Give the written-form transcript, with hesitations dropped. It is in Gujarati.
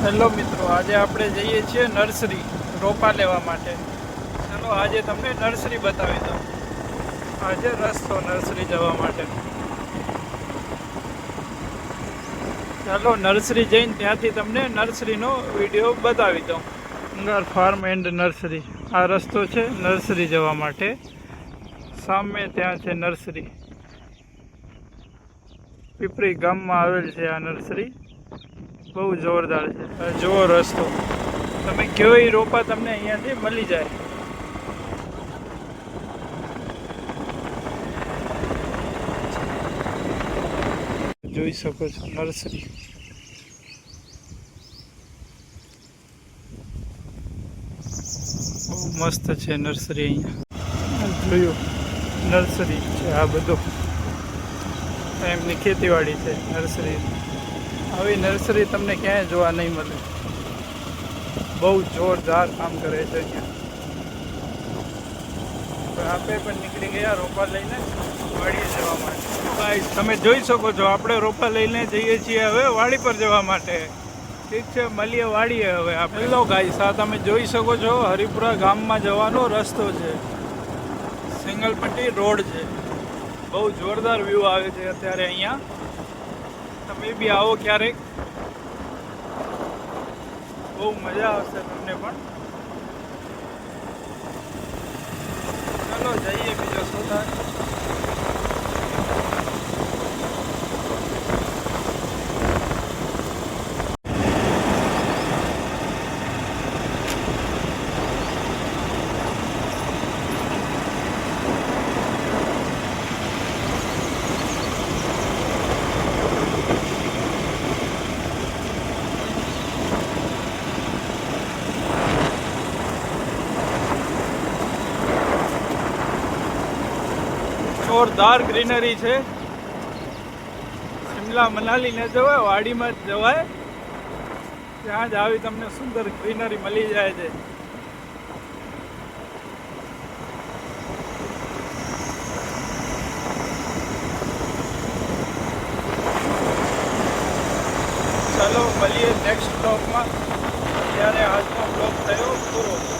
હેલો મિત્રો, આજે આપણે જઈએ છીએ નર્સરી રોપા લેવા માટે. ચાલો આજે તમને નર્સરી બતાવી દઉં. આજે રસ્તો નર્સરી જવા માટે. ચાલો નર્સરી જઈને ત્યાંથી તમને નર્સરીનો વિડીયો બતાવી દઉં. અંગાર ફાર્મ એન્ડ નર્સરી આ રસ્તો છે નર્સરી જવા માટે. સામે ત્યાં છે નર્સરી. પીપરી ગામમાં આવેલ છે આ નર્સરી. બહુ જોરદાર છે. જુઓ રસ્તો, તમે કયો એ રોપા તમને અહીંયાથી મળી જાય. જોઈ શકો છો નર્સરી. બહુ મસ્ત છે નર્સરી. અહીંયા જોયું નર્સરી છે આ બધું. એમની ખેતીવાડી છે નર્સરી. આવી નર્સરી તમને ક્યાંય જોવા નહીં મળે. બહુ જોરદાર કામ કરે છે અહીંયા. આપણે પણ નીકળી ગયા રોપા લઈને વાડીએ જવા માટે. ગાઈસ તમે જોઈ શકો છો, આપણે રોપા લઈને જઈએ છીએ હવે વાડી પર જવા માટે. ઠીક છે, મળીએ વાડીએ હવે આપણે. હેલો ગાઈસ, આ તમે જોઈ શકો છો હરિપુરા ગામમાં જવાનો રસ્તો છે. સિંગલપટ્ટી રોડ છે. બહુ જોરદાર વ્યૂ આવે છે અત્યારે અહીંયા. તમે બી આવો ક્યારેક, બહુ મજા આવશે તમને પણ. ચાલો જઈએ બીજો શું થાય. જોરદાર ગ્રીનરી છે. શિમલા મનાલી ન જવાય, વાડીમાં જ જવાય. ત્યાં જ આવી તમને સુંદર ગ્રીનરી મળી જાય છે. ચાલો મળીએ નેક્સ્ટ બ્લોગમાં. ત્યારે આજનો બ્લોગ થયો પૂરો.